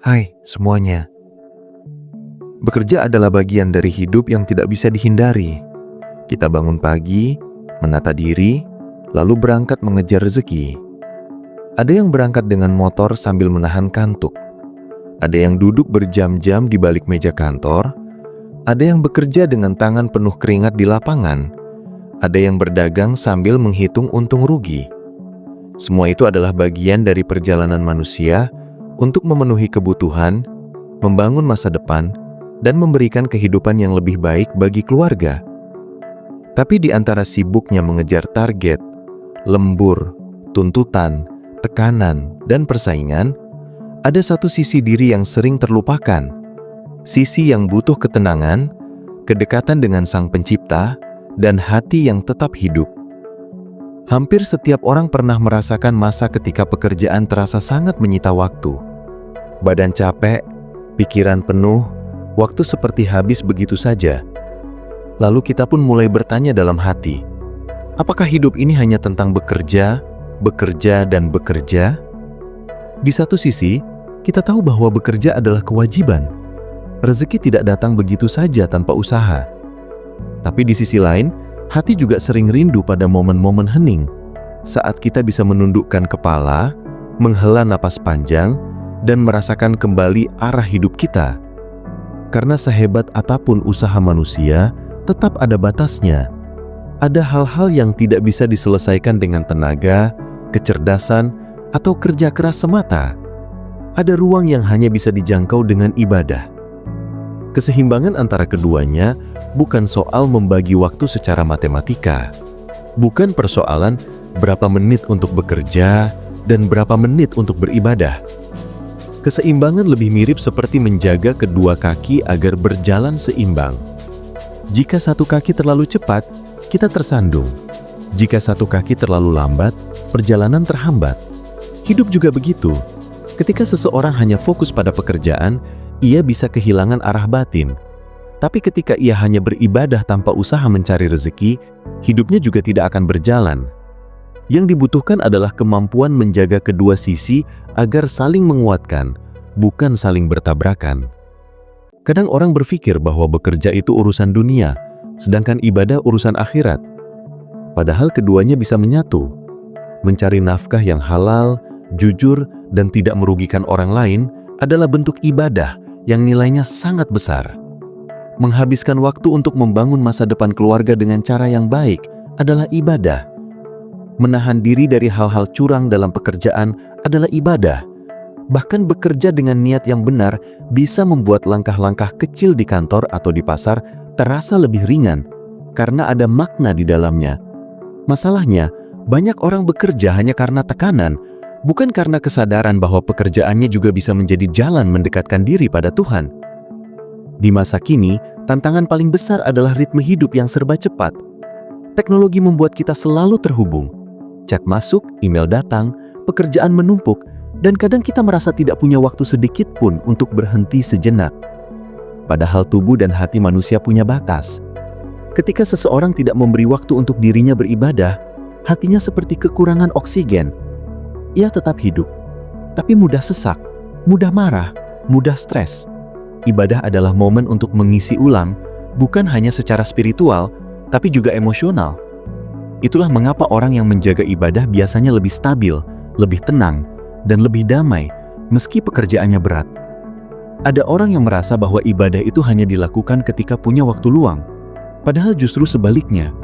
Hai semuanya. Bekerja adalah bagian dari hidup yang tidak bisa dihindari. Kita bangun pagi, menata diri, lalu berangkat mengejar rezeki. Ada yang berangkat dengan motor sambil menahan kantuk. Ada yang duduk berjam-jam di balik meja kantor. Ada yang bekerja dengan tangan penuh keringat di lapangan. Ada yang berdagang sambil menghitung untung rugi. Semua itu adalah bagian dari perjalanan manusia untuk memenuhi kebutuhan, membangun masa depan, dan memberikan kehidupan yang lebih baik bagi keluarga. Tapi di antara sibuknya mengejar target, lembur, tuntutan, tekanan, dan persaingan, ada satu sisi diri yang sering terlupakan. Sisi yang butuh ketenangan, kedekatan dengan Sang Pencipta, dan hati yang tetap hidup. Hampir setiap orang pernah merasakan masa ketika pekerjaan terasa sangat menyita waktu. Badan capek, pikiran penuh, waktu seperti habis begitu saja. Lalu kita pun mulai bertanya dalam hati, apakah hidup ini hanya tentang bekerja, bekerja, dan bekerja? Di satu sisi, kita tahu bahwa bekerja adalah kewajiban. Rezeki tidak datang begitu saja tanpa usaha. Tapi di sisi lain, hati juga sering rindu pada momen-momen hening, saat kita bisa menundukkan kepala, menghela napas panjang, dan merasakan kembali arah hidup kita. Karena sehebat apapun usaha manusia, tetap ada batasnya. Ada hal-hal yang tidak bisa diselesaikan dengan tenaga, kecerdasan, atau kerja keras semata. Ada ruang yang hanya bisa dijangkau dengan ibadah. Keseimbangan antara keduanya bukan soal membagi waktu secara matematika. Bukan persoalan berapa menit untuk bekerja dan berapa menit untuk beribadah. Keseimbangan lebih mirip seperti menjaga kedua kaki agar berjalan seimbang. Jika satu kaki terlalu cepat, kita tersandung. Jika satu kaki terlalu lambat, perjalanan terhambat. Hidup juga begitu. Ketika seseorang hanya fokus pada pekerjaan, ia bisa kehilangan arah batin. Tapi ketika ia hanya beribadah tanpa usaha mencari rezeki, hidupnya juga tidak akan berjalan. Yang dibutuhkan adalah kemampuan menjaga kedua sisi agar saling menguatkan, bukan saling bertabrakan. Kadang orang berpikir bahwa bekerja itu urusan dunia, sedangkan ibadah urusan akhirat. Padahal keduanya bisa menyatu. Mencari nafkah yang halal, jujur, dan tidak merugikan orang lain adalah bentuk ibadah yang nilainya sangat besar. Menghabiskan waktu untuk membangun masa depan keluarga dengan cara yang baik adalah ibadah. Menahan diri dari hal-hal curang dalam pekerjaan adalah ibadah. Bahkan bekerja dengan niat yang benar bisa membuat langkah-langkah kecil di kantor atau di pasar terasa lebih ringan karena ada makna di dalamnya. Masalahnya, banyak orang bekerja hanya karena tekanan, bukan karena kesadaran bahwa pekerjaannya juga bisa menjadi jalan mendekatkan diri pada Tuhan. Di masa kini, tantangan paling besar adalah ritme hidup yang serba cepat. Teknologi membuat kita selalu terhubung. Chat masuk, email datang, pekerjaan menumpuk, dan kadang kita merasa tidak punya waktu sedikit pun untuk berhenti sejenak. Padahal tubuh dan hati manusia punya batas. Ketika seseorang tidak memberi waktu untuk dirinya beribadah, hatinya seperti kekurangan oksigen. Ia tetap hidup, tapi mudah sesak, mudah marah, mudah stres. Ibadah adalah momen untuk mengisi ulang, bukan hanya secara spiritual, tapi juga emosional. Itulah mengapa orang yang menjaga ibadah biasanya lebih stabil, lebih tenang, dan lebih damai, meski pekerjaannya berat. Ada orang yang merasa bahwa ibadah itu hanya dilakukan ketika punya waktu luang. Padahal justru sebaliknya,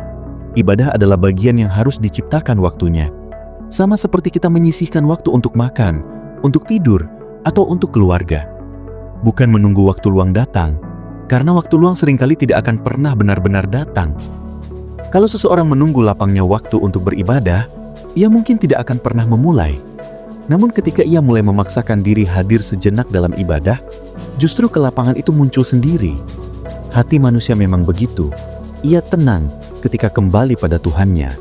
ibadah adalah bagian yang harus diciptakan waktunya. Sama seperti kita menyisihkan waktu untuk makan, untuk tidur, atau untuk keluarga. Bukan menunggu waktu luang datang, karena waktu luang seringkali tidak akan pernah benar-benar datang. Kalau seseorang menunggu lapangnya waktu untuk beribadah, ia mungkin tidak akan pernah memulai. Namun ketika ia mulai memaksakan diri hadir sejenak dalam ibadah, justru kelapangan itu muncul sendiri. Hati manusia memang begitu. Ia tenang ketika kembali pada Tuhannya.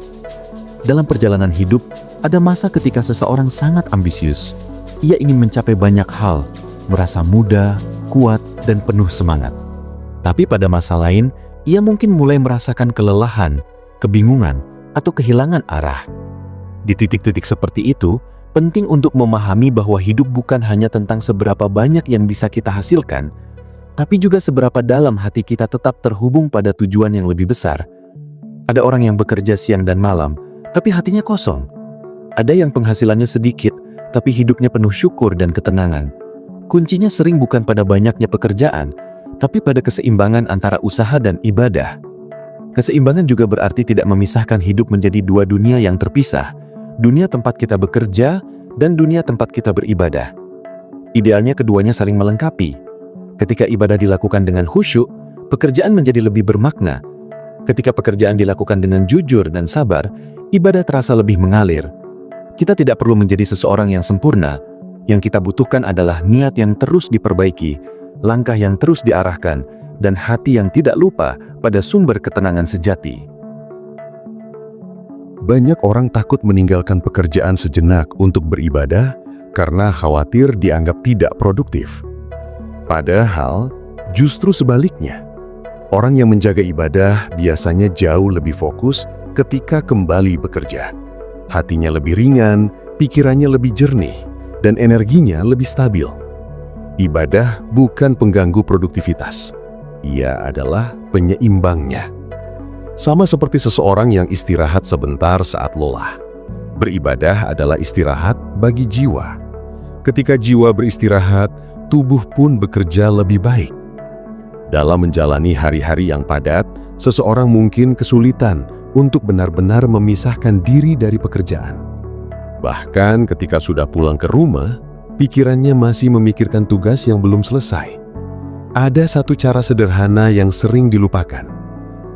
Dalam perjalanan hidup, ada masa ketika seseorang sangat ambisius. Ia ingin mencapai banyak hal, merasa muda, kuat, dan penuh semangat. Tapi pada masa lain, ia mungkin mulai merasakan kelelahan, kebingungan, atau kehilangan arah. Di titik-titik seperti itu, Penting untuk memahami bahwa hidup bukan hanya tentang seberapa banyak yang bisa kita hasilkan, tapi juga seberapa dalam hati kita tetap terhubung pada tujuan yang lebih besar. Ada orang yang bekerja siang dan malam, tapi hatinya kosong. Ada yang penghasilannya sedikit, tapi hidupnya penuh syukur dan ketenangan. Kuncinya sering bukan pada banyaknya pekerjaan, tapi pada keseimbangan antara usaha dan ibadah. Keseimbangan juga berarti tidak memisahkan hidup menjadi dua dunia yang terpisah. Dunia tempat kita bekerja dan dunia tempat kita beribadah. Idealnya keduanya saling melengkapi. Ketika ibadah dilakukan dengan khusyuk, pekerjaan menjadi lebih bermakna. Ketika pekerjaan dilakukan dengan jujur dan sabar, ibadah terasa lebih mengalir. Kita tidak perlu menjadi seseorang yang sempurna. Yang kita butuhkan adalah niat yang terus diperbaiki, langkah yang terus diarahkan, dan hati yang tidak lupa pada sumber ketenangan sejati. Banyak orang takut meninggalkan pekerjaan sejenak untuk beribadah karena khawatir dianggap tidak produktif. Padahal, justru sebaliknya. Orang yang menjaga ibadah biasanya jauh lebih fokus ketika kembali bekerja. Hatinya lebih ringan, pikirannya lebih jernih, dan energinya lebih stabil. Ibadah bukan pengganggu produktivitas. Ia adalah penyeimbangnya. Sama seperti seseorang yang istirahat sebentar saat lelah. Beribadah adalah istirahat bagi jiwa. Ketika jiwa beristirahat, tubuh pun bekerja lebih baik. Dalam menjalani hari-hari yang padat, seseorang mungkin kesulitan untuk benar-benar memisahkan diri dari pekerjaan. Bahkan ketika sudah pulang ke rumah, pikirannya masih memikirkan tugas yang belum selesai. Ada satu cara sederhana yang sering dilupakan.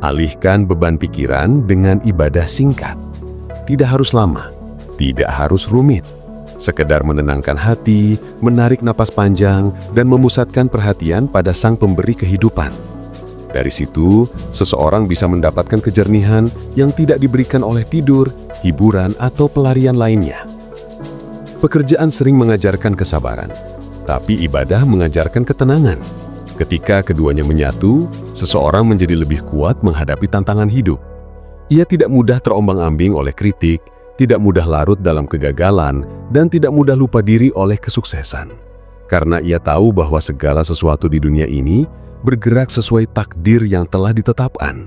Alihkan beban pikiran dengan ibadah singkat. Tidak harus lama, tidak harus rumit. Sekedar menenangkan hati, menarik napas panjang, dan memusatkan perhatian pada Sang Pemberi kehidupan. Dari situ, seseorang bisa mendapatkan kejernihan yang tidak diberikan oleh tidur, hiburan, atau pelarian lainnya. Pekerjaan sering mengajarkan kesabaran, tapi ibadah mengajarkan ketenangan. Ketika keduanya menyatu, seseorang menjadi lebih kuat menghadapi tantangan hidup. Ia tidak mudah terombang-ambing oleh kritik, tidak mudah larut dalam kegagalan, dan tidak mudah lupa diri oleh kesuksesan. Karena ia tahu bahwa segala sesuatu di dunia ini bergerak sesuai takdir yang telah ditetapkan.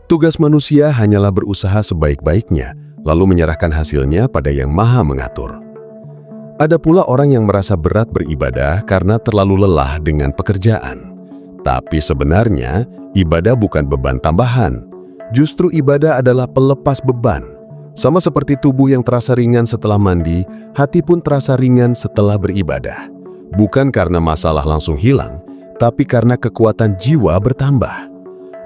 Tugas manusia hanyalah berusaha sebaik-baiknya, lalu menyerahkan hasilnya pada Yang Maha Mengatur. Ada pula orang yang merasa berat beribadah karena terlalu lelah dengan pekerjaan. Tapi sebenarnya, ibadah bukan beban tambahan. Justru ibadah adalah pelepas beban. Sama seperti tubuh yang terasa ringan setelah mandi, hati pun terasa ringan setelah beribadah. Bukan karena masalah langsung hilang, tapi karena kekuatan jiwa bertambah.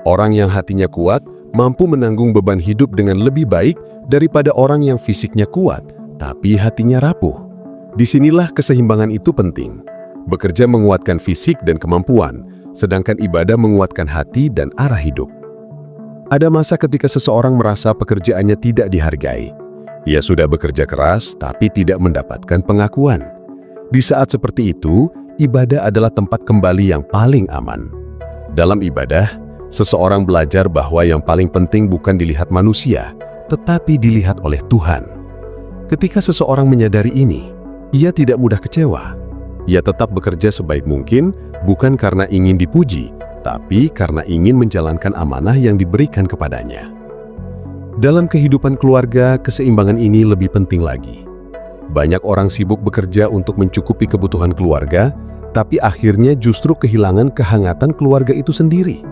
Orang yang hatinya kuat mampu menanggung beban hidup dengan lebih baik daripada orang yang fisiknya kuat, tapi hatinya rapuh. Disinilah keseimbangan itu penting. Bekerja menguatkan fisik dan kemampuan, sedangkan ibadah menguatkan hati dan arah hidup. Ada masa ketika seseorang merasa pekerjaannya tidak dihargai. Ia sudah bekerja keras, tapi tidak mendapatkan pengakuan. Di saat seperti itu, ibadah adalah tempat kembali yang paling aman. Dalam ibadah, seseorang belajar bahwa yang paling penting bukan dilihat manusia, tetapi dilihat oleh Tuhan. Ketika seseorang menyadari ini, ia tidak mudah kecewa. Ia tetap bekerja sebaik mungkin, bukan karena ingin dipuji, tapi karena ingin menjalankan amanah yang diberikan kepadanya. Dalam kehidupan keluarga, keseimbangan ini lebih penting lagi. Banyak orang sibuk bekerja untuk mencukupi kebutuhan keluarga, tapi akhirnya justru kehilangan kehangatan keluarga itu sendiri.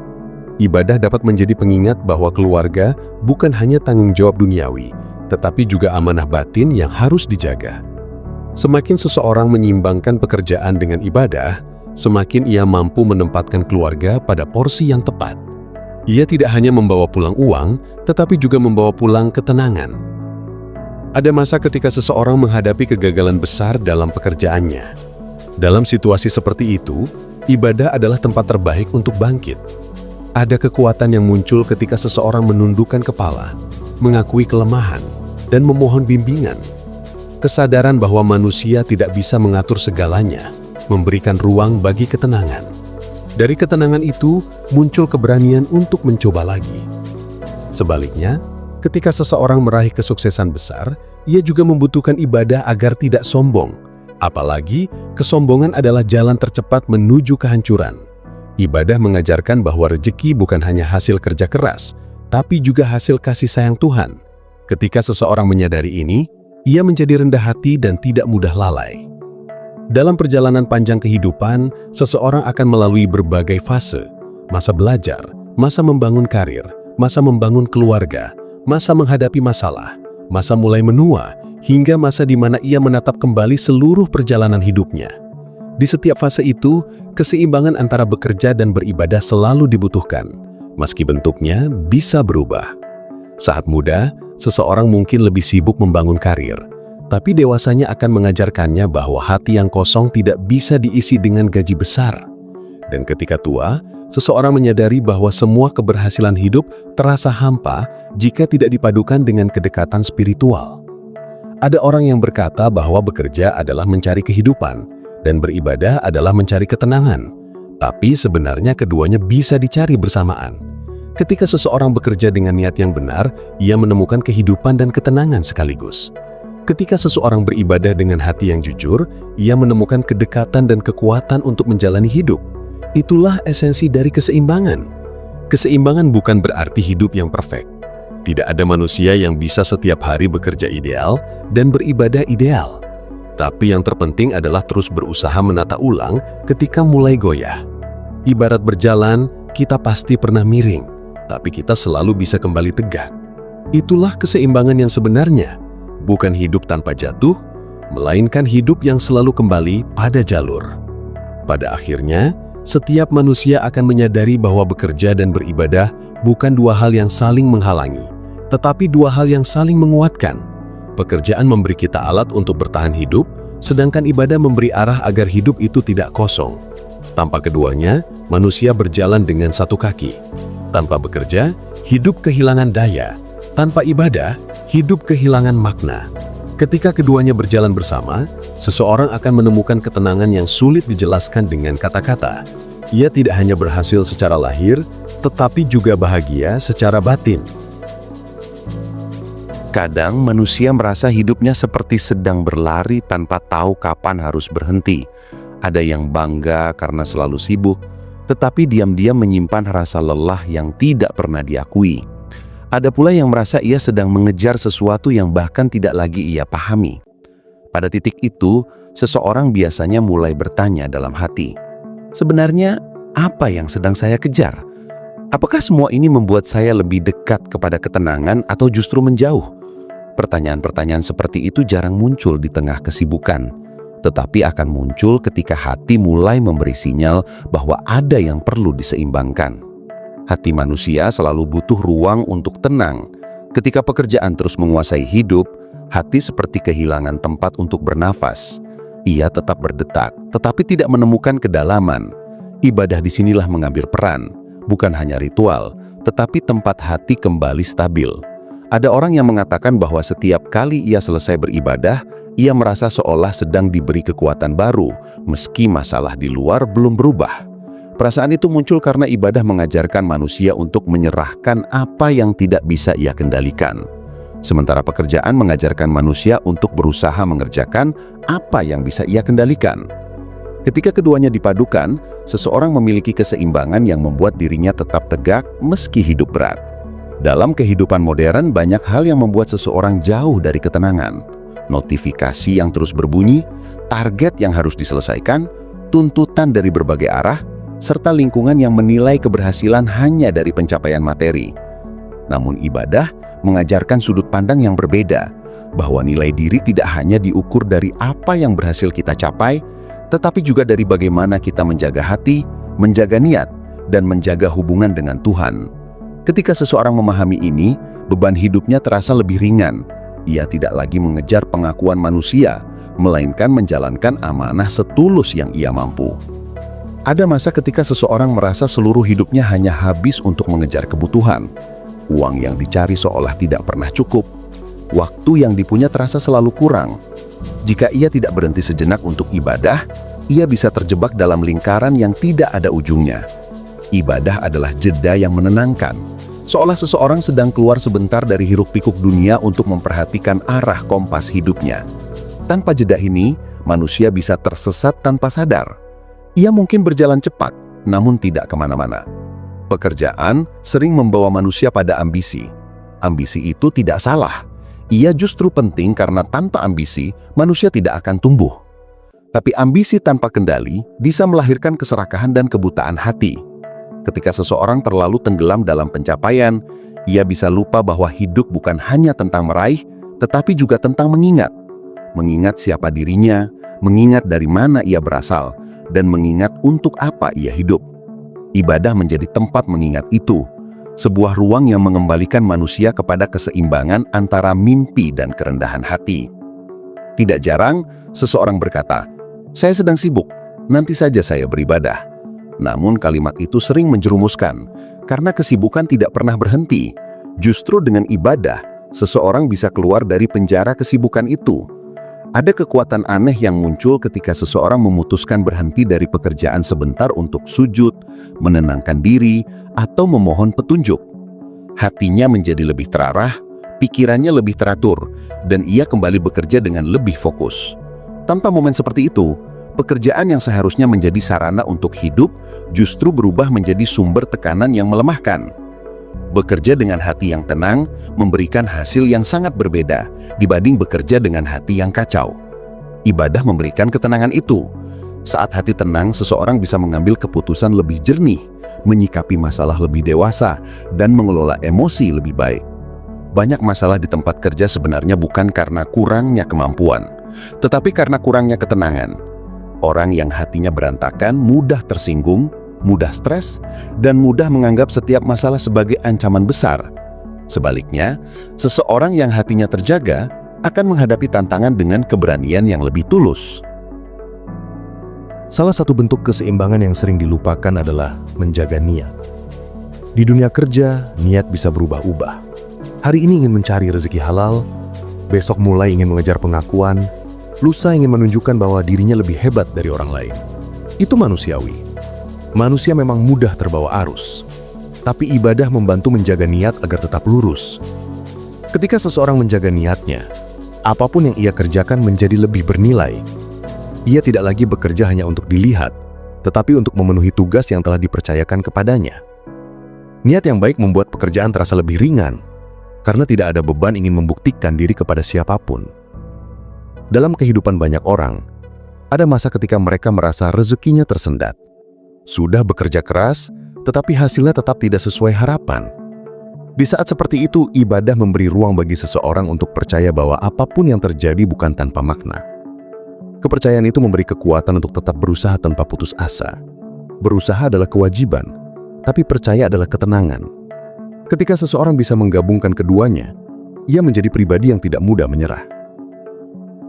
Ibadah dapat menjadi pengingat bahwa keluarga bukan hanya tanggung jawab duniawi, tetapi juga amanah batin yang harus dijaga. Semakin seseorang menyimbangkan pekerjaan dengan ibadah, semakin ia mampu menempatkan keluarga pada porsi yang tepat. Ia tidak hanya membawa pulang uang, tetapi juga membawa pulang ketenangan. Ada masa ketika seseorang menghadapi kegagalan besar dalam pekerjaannya. Dalam situasi seperti itu, ibadah adalah tempat terbaik untuk bangkit. Ada kekuatan yang muncul ketika seseorang menundukkan kepala, mengakui kelemahan, dan memohon bimbingan. Kesadaran bahwa manusia tidak bisa mengatur segalanya, memberikan ruang bagi ketenangan. Dari ketenangan itu, muncul keberanian untuk mencoba lagi. Sebaliknya, Ketika seseorang meraih kesuksesan besar, ia juga membutuhkan ibadah agar tidak sombong. Apalagi, kesombongan adalah jalan tercepat menuju kehancuran. Ibadah mengajarkan bahwa rezeki bukan hanya hasil kerja keras, tapi juga hasil kasih sayang Tuhan. Ketika seseorang menyadari ini, ia menjadi rendah hati dan tidak mudah lalai. Dalam perjalanan panjang kehidupan, seseorang akan melalui berbagai fase: masa belajar, masa membangun karir, masa membangun keluarga, masa menghadapi masalah, masa mulai menua, hingga masa di mana ia menatap kembali seluruh perjalanan hidupnya. Di setiap fase itu, keseimbangan antara bekerja dan beribadah selalu dibutuhkan, meski bentuknya bisa berubah. Saat muda, seseorang mungkin lebih sibuk membangun karir, tapi dewasanya akan mengajarkannya bahwa hati yang kosong tidak bisa diisi dengan gaji besar. Dan ketika tua, seseorang menyadari bahwa semua keberhasilan hidup terasa hampa jika tidak dipadukan dengan kedekatan spiritual. Ada orang yang berkata bahwa bekerja adalah mencari kehidupan dan beribadah adalah mencari ketenangan. Tapi sebenarnya keduanya bisa dicari bersamaan. Ketika seseorang bekerja dengan niat yang benar, ia menemukan kehidupan dan ketenangan sekaligus. Ketika seseorang beribadah dengan hati yang jujur, ia menemukan kedekatan dan kekuatan untuk menjalani hidup. Itulah esensi dari keseimbangan. Keseimbangan bukan berarti hidup yang perfect. Tidak ada manusia yang bisa setiap hari bekerja ideal dan beribadah ideal. Tapi yang terpenting adalah terus berusaha menata ulang ketika mulai goyah. Ibarat berjalan, kita pasti pernah miring, tapi kita selalu bisa kembali tegak. Itulah keseimbangan yang sebenarnya. Bukan hidup tanpa jatuh, melainkan hidup yang selalu kembali pada jalur. Pada akhirnya, setiap manusia akan menyadari bahwa bekerja dan beribadah bukan dua hal yang saling menghalangi, tetapi dua hal yang saling menguatkan. Pekerjaan memberi kita alat untuk bertahan hidup, sedangkan ibadah memberi arah agar hidup itu tidak kosong. Tanpa keduanya, manusia berjalan dengan satu kaki. Tanpa bekerja, hidup kehilangan daya. Tanpa ibadah, hidup kehilangan makna. Ketika keduanya berjalan bersama, seseorang akan menemukan ketenangan yang sulit dijelaskan dengan kata-kata. Ia tidak hanya berhasil secara lahir, tetapi juga bahagia secara batin. Kadang manusia merasa hidupnya seperti sedang berlari tanpa tahu kapan harus berhenti. Ada yang bangga karena selalu sibuk, tetapi diam-diam menyimpan rasa lelah yang tidak pernah diakui. Ada pula yang merasa ia sedang mengejar sesuatu yang bahkan tidak lagi ia pahami. Pada titik itu, seseorang biasanya mulai bertanya dalam hati, sebenarnya apa yang sedang saya kejar? Apakah semua ini membuat saya lebih dekat kepada ketenangan atau justru menjauh? Pertanyaan-pertanyaan seperti itu jarang muncul di tengah kesibukan, tetapi akan muncul ketika hati mulai memberi sinyal bahwa ada yang perlu diseimbangkan. Hati manusia selalu butuh ruang untuk tenang. Ketika pekerjaan terus menguasai hidup, hati seperti kehilangan tempat untuk bernafas. Ia tetap berdetak, tetapi tidak menemukan kedalaman. Ibadah disinilah mengambil peran, bukan hanya ritual, tetapi tempat hati kembali stabil. Ada orang yang mengatakan bahwa setiap kali ia selesai beribadah, ia merasa seolah sedang diberi kekuatan baru, meski masalah di luar belum berubah. Perasaan itu muncul karena ibadah mengajarkan manusia untuk menyerahkan apa yang tidak bisa ia kendalikan. Sementara pekerjaan mengajarkan manusia untuk berusaha mengerjakan apa yang bisa ia kendalikan. Ketika keduanya dipadukan, seseorang memiliki keseimbangan yang membuat dirinya tetap tegak meski hidup berat. Dalam kehidupan modern, banyak hal yang membuat seseorang jauh dari ketenangan. Notifikasi yang terus berbunyi, target yang harus diselesaikan, tuntutan dari berbagai arah, serta lingkungan yang menilai keberhasilan hanya dari pencapaian materi. Namun ibadah mengajarkan sudut pandang yang berbeda, bahwa nilai diri tidak hanya diukur dari apa yang berhasil kita capai, tetapi juga dari bagaimana kita menjaga hati, menjaga niat, dan menjaga hubungan dengan Tuhan. Ketika seseorang memahami ini, beban hidupnya terasa lebih ringan. Ia tidak lagi mengejar pengakuan manusia, melainkan menjalankan amanah setulus yang ia mampu. Ada masa ketika seseorang merasa seluruh hidupnya hanya habis untuk mengejar kebutuhan. Uang yang dicari seolah tidak pernah cukup. Waktu yang dipunya terasa selalu kurang. Jika ia tidak berhenti sejenak untuk ibadah, ia bisa terjebak dalam lingkaran yang tidak ada ujungnya. Ibadah adalah jeda yang menenangkan. Seolah seseorang sedang keluar sebentar dari hiruk-pikuk dunia untuk memperhatikan arah kompas hidupnya. Tanpa jeda ini, manusia bisa tersesat tanpa sadar. Ia mungkin berjalan cepat, namun tidak kemana-mana. Pekerjaan sering membawa manusia pada ambisi. Ambisi itu tidak salah. Ia justru penting karena tanpa ambisi, manusia tidak akan tumbuh. Tapi ambisi tanpa kendali bisa melahirkan keserakahan dan kebutaan hati. Ketika seseorang terlalu tenggelam dalam pencapaian, ia bisa lupa bahwa hidup bukan hanya tentang meraih, tetapi juga tentang mengingat. Mengingat siapa dirinya, mengingat dari mana ia berasal, dan mengingat untuk apa ia hidup. Ibadah menjadi tempat mengingat itu, sebuah ruang yang mengembalikan manusia kepada keseimbangan antara mimpi dan kerendahan hati. Tidak jarang, seseorang berkata, "Saya sedang sibuk, nanti saja saya beribadah." Namun kalimat itu sering menjerumuskan, karena kesibukan tidak pernah berhenti. Justru dengan ibadah, seseorang bisa keluar dari penjara kesibukan itu. Ada kekuatan aneh yang muncul ketika seseorang memutuskan berhenti dari pekerjaan sebentar untuk sujud, menenangkan diri, atau memohon petunjuk. Hatinya menjadi lebih terarah, pikirannya lebih teratur, dan ia kembali bekerja dengan lebih fokus. Tanpa momen seperti itu, pekerjaan yang seharusnya menjadi sarana untuk hidup justru berubah menjadi sumber tekanan yang melemahkan. Bekerja dengan hati yang tenang memberikan hasil yang sangat berbeda dibanding bekerja dengan hati yang kacau. Ibadah memberikan ketenangan itu. Saat hati tenang, seseorang bisa mengambil keputusan lebih jernih, menyikapi masalah lebih dewasa, dan mengelola emosi lebih baik. Banyak masalah di tempat kerja sebenarnya bukan karena kurangnya kemampuan, tetapi karena kurangnya ketenangan. Orang yang hatinya berantakan mudah tersinggung, mudah stres, dan mudah menganggap setiap masalah sebagai ancaman besar. Sebaliknya, seseorang yang hatinya terjaga akan menghadapi tantangan dengan keberanian yang lebih tulus. Salah satu bentuk keseimbangan yang sering dilupakan adalah menjaga niat. Di dunia kerja, niat bisa berubah-ubah. Hari ini ingin mencari rezeki halal, besok mulai ingin mengejar pengakuan, lusa ingin menunjukkan bahwa dirinya lebih hebat dari orang lain. Itu manusiawi. Manusia memang mudah terbawa arus, tapi ibadah membantu menjaga niat agar tetap lurus. Ketika seseorang menjaga niatnya, apapun yang ia kerjakan menjadi lebih bernilai. Ia tidak lagi bekerja hanya untuk dilihat, tetapi untuk memenuhi tugas yang telah dipercayakan kepadanya. Niat yang baik membuat pekerjaan terasa lebih ringan, karena tidak ada beban ingin membuktikan diri kepada siapapun. Dalam kehidupan banyak orang, ada masa ketika mereka merasa rezekinya tersendat. Sudah bekerja keras, tetapi hasilnya tetap tidak sesuai harapan. Di saat seperti itu, ibadah memberi ruang bagi seseorang untuk percaya bahwa apapun yang terjadi bukan tanpa makna. Kepercayaan itu memberi kekuatan untuk tetap berusaha tanpa putus asa. Berusaha adalah kewajiban, tapi percaya adalah ketenangan. Ketika seseorang bisa menggabungkan keduanya, ia menjadi pribadi yang tidak mudah menyerah.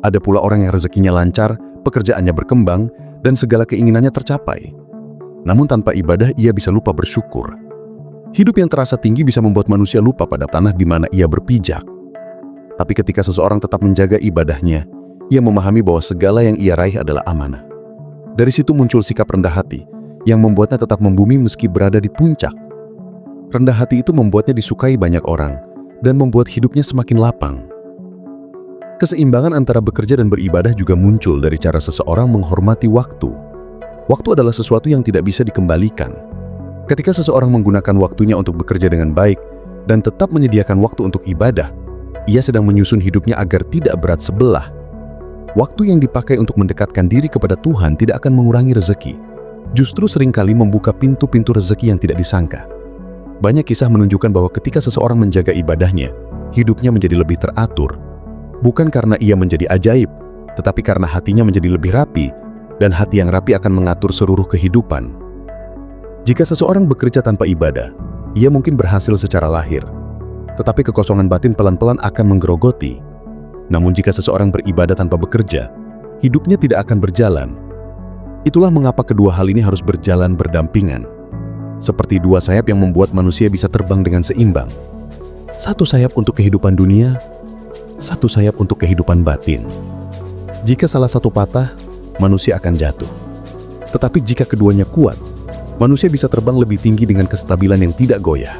Ada pula orang yang rezekinya lancar, pekerjaannya berkembang, dan segala keinginannya tercapai. Namun tanpa ibadah ia bisa lupa bersyukur. Hidup yang terasa tinggi bisa membuat manusia lupa pada tanah di mana ia berpijak. Tapi ketika seseorang tetap menjaga ibadahnya, ia memahami bahwa segala yang ia raih adalah amanah. Dari situ muncul sikap rendah hati yang membuatnya tetap membumi meski berada di puncak. Rendah hati itu membuatnya disukai banyak orang dan membuat hidupnya semakin lapang. Keseimbangan antara bekerja dan beribadah juga muncul dari cara seseorang menghormati waktu. Waktu adalah sesuatu yang tidak bisa dikembalikan. Ketika seseorang menggunakan waktunya untuk bekerja dengan baik dan tetap menyediakan waktu untuk ibadah, ia sedang menyusun hidupnya agar tidak berat sebelah. Waktu yang dipakai untuk mendekatkan diri kepada Tuhan tidak akan mengurangi rezeki. Justru seringkali membuka pintu-pintu rezeki yang tidak disangka. Banyak kisah menunjukkan bahwa ketika seseorang menjaga ibadahnya, hidupnya menjadi lebih teratur. Bukan karena ia menjadi ajaib, tetapi karena hatinya menjadi lebih rapi, dan hati yang rapi akan mengatur seluruh kehidupan. Jika seseorang bekerja tanpa ibadah, ia mungkin berhasil secara lahir, tetapi kekosongan batin pelan-pelan akan menggerogoti. Namun jika seseorang beribadah tanpa bekerja, hidupnya tidak akan berjalan. Itulah mengapa kedua hal ini harus berjalan berdampingan. Seperti dua sayap yang membuat manusia bisa terbang dengan seimbang. Satu sayap untuk kehidupan dunia, satu sayap untuk kehidupan batin. Jika salah satu patah, manusia akan jatuh. Tetapi jika keduanya kuat, manusia bisa terbang lebih tinggi dengan kestabilan yang tidak goyah.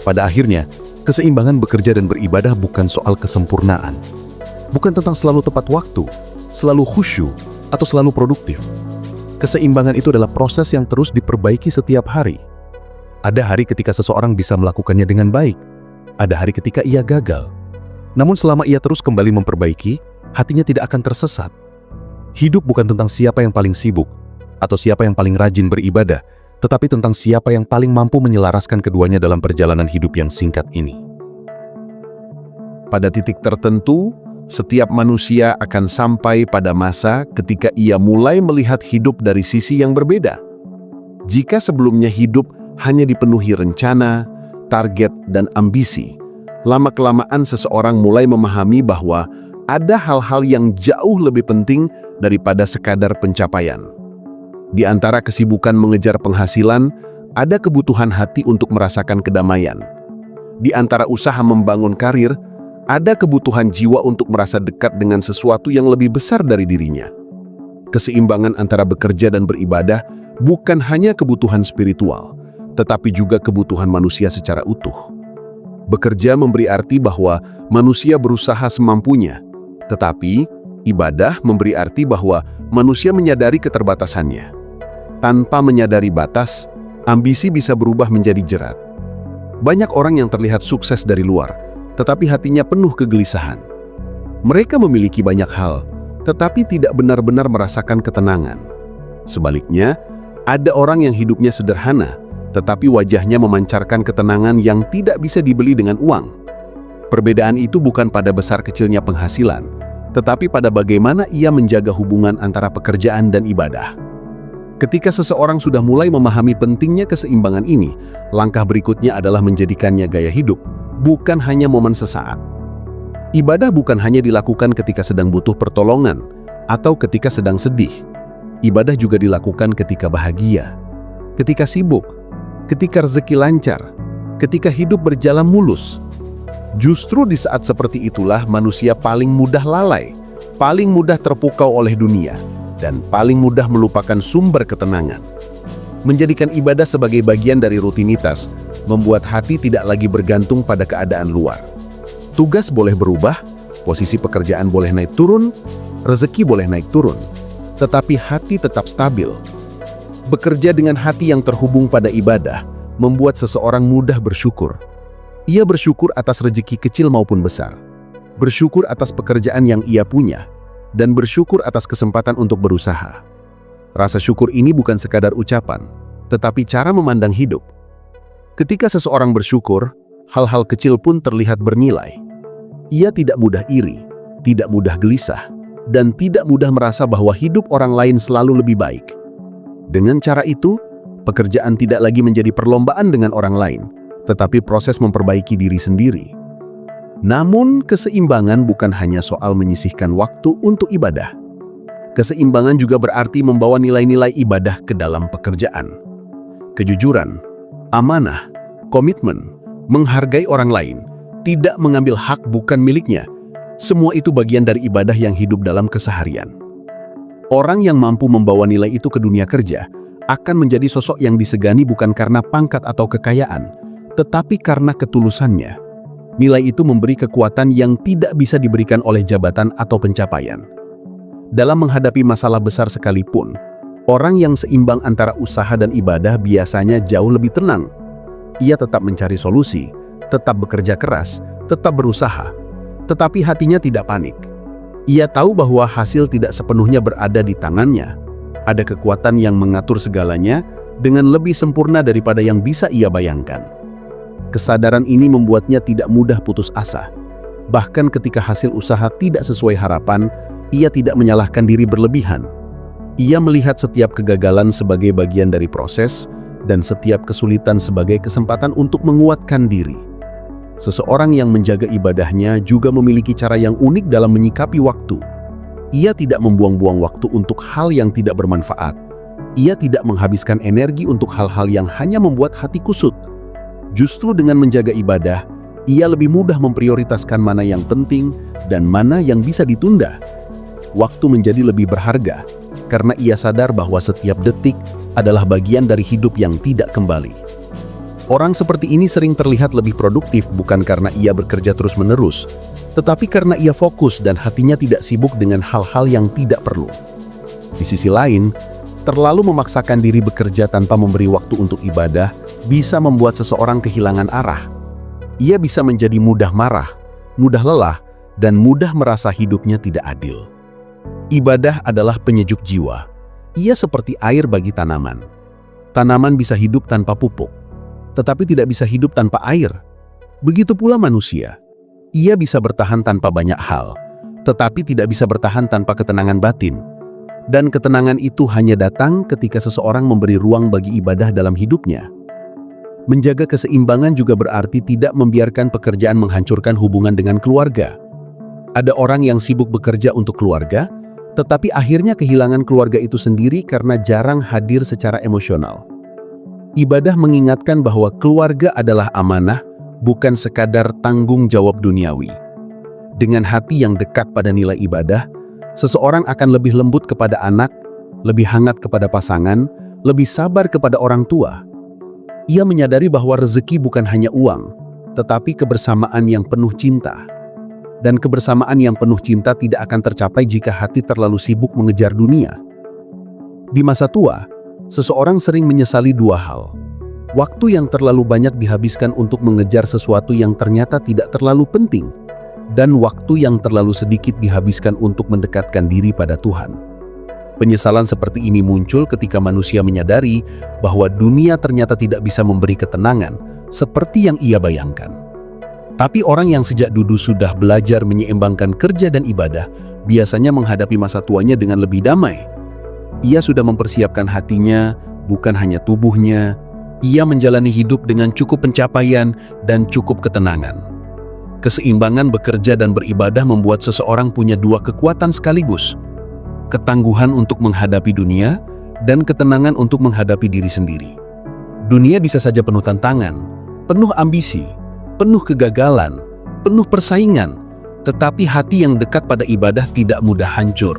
Pada akhirnya, keseimbangan bekerja dan beribadah bukan soal kesempurnaan. Bukan tentang selalu tepat waktu, selalu khusyuk, atau selalu produktif. Keseimbangan itu adalah proses yang terus diperbaiki setiap hari. Ada hari ketika seseorang bisa melakukannya dengan baik. Ada hari ketika ia gagal. Namun selama ia terus kembali memperbaiki, hatinya tidak akan tersesat. Hidup bukan tentang siapa yang paling sibuk atau siapa yang paling rajin beribadah, tetapi tentang siapa yang paling mampu menyelaraskan keduanya dalam perjalanan hidup yang singkat ini. Pada titik tertentu, setiap manusia akan sampai pada masa ketika ia mulai melihat hidup dari sisi yang berbeda. Jika sebelumnya hidup hanya dipenuhi rencana, target, dan ambisi, lama-kelamaan seseorang mulai memahami bahwa ada hal-hal yang jauh lebih penting daripada sekadar pencapaian. Di antara kesibukan mengejar penghasilan, ada kebutuhan hati untuk merasakan kedamaian. Di antara usaha membangun karir, ada kebutuhan jiwa untuk merasa dekat dengan sesuatu yang lebih besar dari dirinya. Keseimbangan antara bekerja dan beribadah bukan hanya kebutuhan spiritual, tetapi juga kebutuhan manusia secara utuh. Bekerja memberi arti bahwa manusia berusaha semampunya, tetapi ibadah memberi arti bahwa manusia menyadari keterbatasannya. Tanpa menyadari batas, ambisi bisa berubah menjadi jerat. Banyak orang yang terlihat sukses dari luar, tetapi hatinya penuh kegelisahan. Mereka memiliki banyak hal, tetapi tidak benar-benar merasakan ketenangan. Sebaliknya, ada orang yang hidupnya sederhana, tetapi wajahnya memancarkan ketenangan yang tidak bisa dibeli dengan uang. Perbedaan itu bukan pada besar kecilnya penghasilan, tetapi pada bagaimana ia menjaga hubungan antara pekerjaan dan ibadah. Ketika seseorang sudah mulai memahami pentingnya keseimbangan ini, langkah berikutnya adalah menjadikannya gaya hidup, bukan hanya momen sesaat. Ibadah bukan hanya dilakukan ketika sedang butuh pertolongan atau ketika sedang sedih. Ibadah juga dilakukan ketika bahagia, ketika sibuk, ketika rezeki lancar, ketika hidup berjalan mulus. Justru di saat seperti itulah manusia paling mudah lalai, paling mudah terpukau oleh dunia, dan paling mudah melupakan sumber ketenangan. Menjadikan ibadah sebagai bagian dari rutinitas membuat hati tidak lagi bergantung pada keadaan luar. Tugas boleh berubah, posisi pekerjaan boleh naik turun, rezeki boleh naik turun, tetapi hati tetap stabil. Bekerja dengan hati yang terhubung pada ibadah membuat seseorang mudah bersyukur. Ia bersyukur atas rezeki kecil maupun besar, bersyukur atas pekerjaan yang ia punya, dan bersyukur atas kesempatan untuk berusaha. Rasa syukur ini bukan sekadar ucapan, tetapi cara memandang hidup. Ketika seseorang bersyukur, hal-hal kecil pun terlihat bernilai. Ia tidak mudah iri, tidak mudah gelisah, dan tidak mudah merasa bahwa hidup orang lain selalu lebih baik. Dengan cara itu, pekerjaan tidak lagi menjadi perlombaan dengan orang lain, tetapi proses memperbaiki diri sendiri. Namun, keseimbangan bukan hanya soal menyisihkan waktu untuk ibadah. Keseimbangan juga berarti membawa nilai-nilai ibadah ke dalam pekerjaan. Kejujuran, amanah, komitmen, menghargai orang lain, tidak mengambil hak bukan miliknya. Semua itu bagian dari ibadah yang hidup dalam keseharian. Orang yang mampu membawa nilai itu ke dunia kerja akan menjadi sosok yang disegani bukan karena pangkat atau kekayaan, tetapi karena ketulusannya. Nilai itu memberi kekuatan yang tidak bisa diberikan oleh jabatan atau pencapaian. Dalam menghadapi masalah besar sekalipun, orang yang seimbang antara usaha dan ibadah biasanya jauh lebih tenang. Ia tetap mencari solusi, tetap bekerja keras, tetap berusaha, tetapi hatinya tidak panik. Ia tahu bahwa hasil tidak sepenuhnya berada di tangannya. Ada kekuatan yang mengatur segalanya dengan lebih sempurna daripada yang bisa ia bayangkan. Kesadaran ini membuatnya tidak mudah putus asa. Bahkan ketika hasil usaha tidak sesuai harapan, ia tidak menyalahkan diri berlebihan. Ia melihat setiap kegagalan sebagai bagian dari proses dan setiap kesulitan sebagai kesempatan untuk menguatkan diri. Seseorang yang menjaga ibadahnya juga memiliki cara yang unik dalam menyikapi waktu. Ia tidak membuang-buang waktu untuk hal yang tidak bermanfaat. Ia tidak menghabiskan energi untuk hal-hal yang hanya membuat hati kusut. Justru dengan menjaga ibadah, ia lebih mudah memprioritaskan mana yang penting dan mana yang bisa ditunda. Waktu menjadi lebih berharga, karena ia sadar bahwa setiap detik adalah bagian dari hidup yang tidak kembali. Orang seperti ini sering terlihat lebih produktif bukan karena ia bekerja terus-menerus, tetapi karena ia fokus dan hatinya tidak sibuk dengan hal-hal yang tidak perlu. Di sisi lain, terlalu memaksakan diri bekerja tanpa memberi waktu untuk ibadah bisa membuat seseorang kehilangan arah. Ia bisa menjadi mudah marah, mudah lelah, dan mudah merasa hidupnya tidak adil. Ibadah adalah penyejuk jiwa. Ia seperti air bagi tanaman. Tanaman bisa hidup tanpa pupuk, tetapi tidak bisa hidup tanpa air. Begitu pula manusia. Ia bisa bertahan tanpa banyak hal, tetapi tidak bisa bertahan tanpa ketenangan batin. Dan ketenangan itu hanya datang ketika seseorang memberi ruang bagi ibadah dalam hidupnya. Menjaga keseimbangan juga berarti tidak membiarkan pekerjaan menghancurkan hubungan dengan keluarga. Ada orang yang sibuk bekerja untuk keluarga, tetapi akhirnya kehilangan keluarga itu sendiri karena jarang hadir secara emosional. Ibadah mengingatkan bahwa keluarga adalah amanah, bukan sekadar tanggung jawab duniawi. Dengan hati yang dekat pada nilai ibadah, seseorang akan lebih lembut kepada anak, lebih hangat kepada pasangan, lebih sabar kepada orang tua. Ia menyadari bahwa rezeki bukan hanya uang, tetapi kebersamaan yang penuh cinta. Dan kebersamaan yang penuh cinta tidak akan tercapai jika hati terlalu sibuk mengejar dunia. Di masa tua, seseorang sering menyesali dua hal. Waktu yang terlalu banyak dihabiskan untuk mengejar sesuatu yang ternyata tidak terlalu penting, dan waktu yang terlalu sedikit dihabiskan untuk mendekatkan diri pada Tuhan. Penyesalan seperti ini muncul ketika manusia menyadari bahwa dunia ternyata tidak bisa memberi ketenangan seperti yang ia bayangkan. Tapi orang yang sejak dulu sudah belajar menyeimbangkan kerja dan ibadah biasanya menghadapi masa tuanya dengan lebih damai. Ia sudah mempersiapkan hatinya, bukan hanya tubuhnya. Ia menjalani hidup dengan cukup pencapaian dan cukup ketenangan. Keseimbangan bekerja dan beribadah membuat seseorang punya dua kekuatan sekaligus. Ketangguhan untuk menghadapi dunia dan ketenangan untuk menghadapi diri sendiri. Dunia bisa saja penuh tantangan, penuh ambisi, penuh kegagalan, penuh persaingan, tetapi hati yang dekat pada ibadah tidak mudah hancur.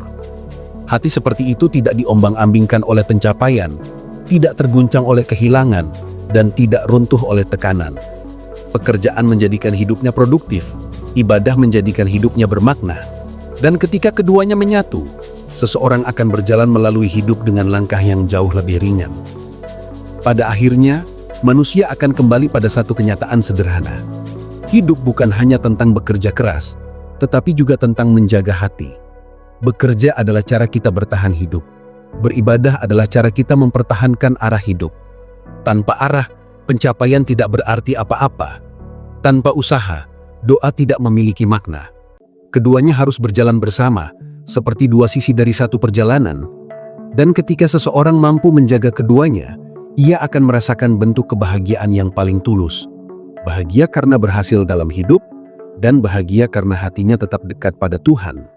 Hati seperti itu tidak diombang-ambingkan oleh pencapaian, tidak terguncang oleh kehilangan, dan tidak runtuh oleh tekanan. Pekerjaan menjadikan hidupnya produktif, ibadah menjadikan hidupnya bermakna. Dan ketika keduanya menyatu, seseorang akan berjalan melalui hidup dengan langkah yang jauh lebih ringan. Pada akhirnya, manusia akan kembali pada satu kenyataan sederhana. Hidup bukan hanya tentang bekerja keras, tetapi juga tentang menjaga hati. Bekerja adalah cara kita bertahan hidup. Beribadah adalah cara kita mempertahankan arah hidup. Tanpa arah, pencapaian tidak berarti apa-apa. Tanpa usaha, doa tidak memiliki makna. Keduanya harus berjalan bersama, seperti dua sisi dari satu perjalanan. Dan ketika seseorang mampu menjaga keduanya, ia akan merasakan bentuk kebahagiaan yang paling tulus. Bahagia karena berhasil dalam hidup, dan bahagia karena hatinya tetap dekat pada Tuhan.